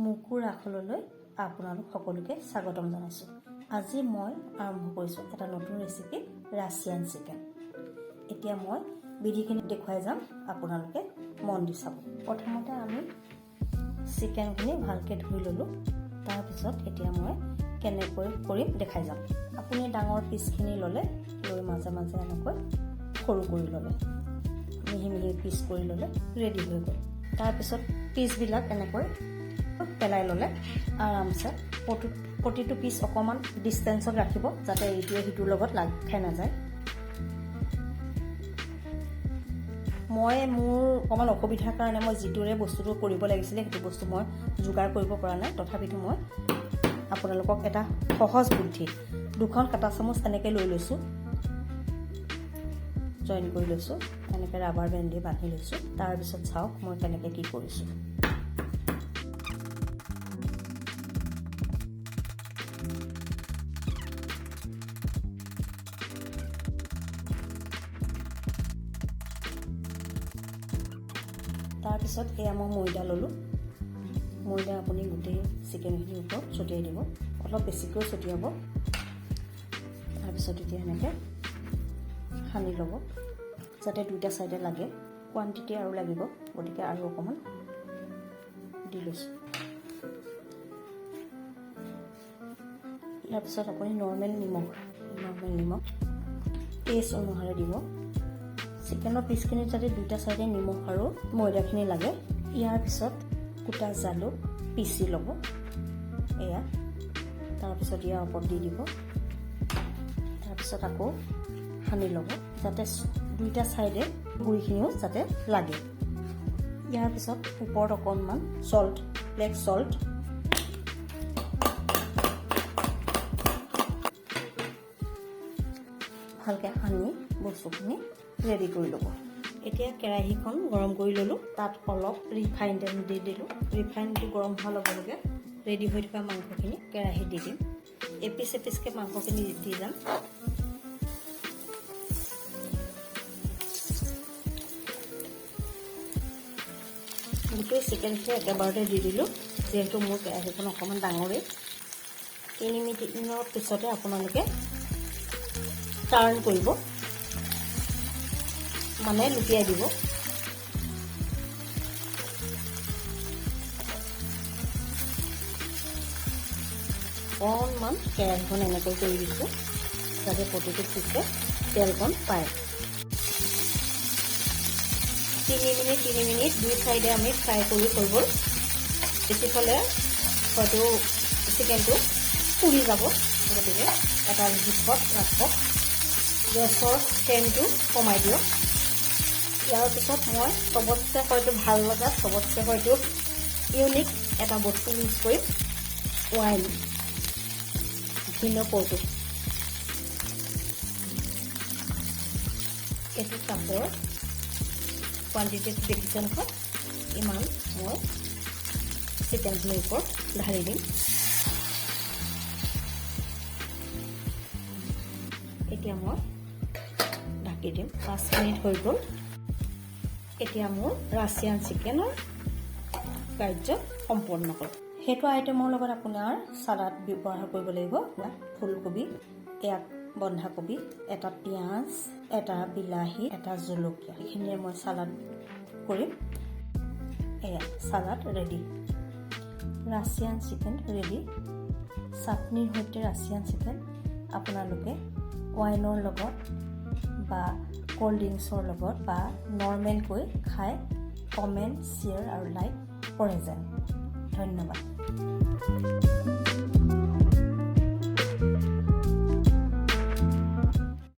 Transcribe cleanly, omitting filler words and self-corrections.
মুকুৰ আখললৈ আপোনালোক সকলোকে স্বাগতম জনাইছোঁ। আজি মই আৰম্ভ কৰিছোঁ এটা নতুন ৰেচিপি, ৰাছিয়ান চিকেন। এতিয়া মই বিধিখিনি দেখুৱাই যাম, আপোনালোকে মন দি চাব। প্ৰথমতে আমি চিকেনখিনি ভালকৈ ধুই ল'লোঁ। তাৰপিছত এতিয়া মই কেনেকৈ কৰিম দেখাই যাম। আপুনি ডাঙৰ পিচখিনি ল'লে, লৈ মাজে মাজে এনেকৈ সৰু কৰি ল'লে, মিহি মিহি পিচ কৰি ল'লে, ৰেডি হৈ গ'ল। তাৰপিছত পিচবিলাক এনেকৈ পেলাই ল'লে আৰামছে। প্ৰতিটো পিচ অকণমান ডিষ্টেঞ্চত ৰাখিব, যাতে ইটোৱে সিটোৰ লগত লাগ খাই নাযায়। মই মোৰ অকণমান অসুবিধাৰ কাৰণে মই যিটোৰে বস্তুটো কৰিব লাগিছিলে সেইটো বস্তু মই যোগাৰ কৰিব পৰা নাই। তথাপিতো মই আপোনালোকক এটা সহজ বুদ্ধি, 2খন কাটা চামুচ এনেকৈ লৈ লৈছোঁ, জইন কৰি লৈছোঁ, এনেকৈ ৰাবাৰ বেণ্ড দি বান্ধি লৈছোঁ। তাৰপিছত চাওক মই কেনেকৈ কি কৰিছোঁ। তাৰপিছত এয়া মই ময়দা ল'লোঁ। ময়দা আপুনি গোটেই চিকেনখিনিৰ ওপৰত ছটিয়াই দিব, অলপ বেছিকৈ ছটিয়াব। তাৰপিছত এতিয়া এনেকৈ সানি ল'ব, যাতে দুইটা ছাইডে লাগে। কোৱান্টিটি আৰু লাগিব, গতিকে আৰু অকণমান দি লৈছোঁ। ইয়াৰ পিছত আপুনি নৰ্মেল নিমখ টেষ্ট অনুসাৰে দিব। চিকেনৰ পিচখিনিত যাতে দুইটা ছাইডে নিমখ আৰু ময়দাখিনি লাগে। ইয়াৰ পিছত গোটা জালুক পিচি ল'ব, এয়া। তাৰপিছত ইয়াৰ ওপৰত দি দিব। তাৰপিছত আকৌ সানি ল'ব, যাতে দুইটা ছাইডে গুড়িখিনিও যাতে লাগে। ইয়াৰ পিছত ওপৰত অকণমান ব্লেক চল্ট, ভালকৈ সানি বস্তুখিনি ৰেডি কৰি ল'ব। এতিয়া কেৰাহীখন গৰম কৰি ল'লোঁ, তাত অলপ ৰিফাইন তেল দি দিলোঁ। ৰিফাইনটো গৰম হোৱাৰ লগে লগে ৰেডি হৈ থকা মাংসখিনি কেৰাহীত দি দিম। এপিচ এপিচকৈ মাংসখিনি দি যাম। গোটেই চিকেনখিনি একেবাৰতে দি দিলোঁ, যিহেতু মোৰ কেৰাহীখন অকণমান ডাঙৰেই। 3 মিনিটৰ পিছতে আপোনালোকে টাৰ্ণ কৰিব, মানে লুটিয়াই দিব। অকণমান কেৰাহীখন এনেকৈ কৰি দিছোঁ, যাতে প্ৰতিটো পিছে তেলকণ পায়। 3 মিনিট 2 চাইডে আমি ফ্ৰাই কৰি হৈ গ'ল। বেছি থ'লে হয়তো চিকেনটো পুৰি যাব, গতিকে এটা জোখত ৰাখক। গেছৰ ফ্লেমটো কমাই দিয়ক। ইয়াৰ পিছত মই চবতছে হয়তো ভাল লগা, চবতছে হয়তো ইউনিক এটা বস্তু ইউজ কৰিম, ৱাইন ভিনেগাৰটো। এইটো কাপৰ কোৱান্টিটিটো দেখিছে নহয়, ইমান মই চিকেনখিনিৰ ওপৰত ঢালি দিম। এতিয়া মই ঢাকি দিম। 5 মিনিট হৈ গ'ল। এতিয়া মোৰ ৰাছিয়ান চিকেনৰ কাৰ্য সম্পন্ন হ'ল। সেইটো আইটেমৰ লগত আপোনাৰ চালাড ব্যৱহাৰ কৰিব লাগিব। ফুলকবি, এক বন্ধাকবি, এটা পিঁয়াজ, এটা বিলাহী, এটা জলকীয়া, এইখিনিয়ে মই চালাড কৰিম। এয়া salad ready, Russian chicken ready. চাটনিৰ সৈতে ৰাছিয়ান চিকেন আপোনালোকে ৱাইনৰ লগত বা ক'ল্ড ড্ৰিংকছৰ লগত বা নৰ্মেলকৈ খাই কমেণ্ট, শ্বেয়াৰ আৰু লাইক কৰে যেন। ধন্যবাদ।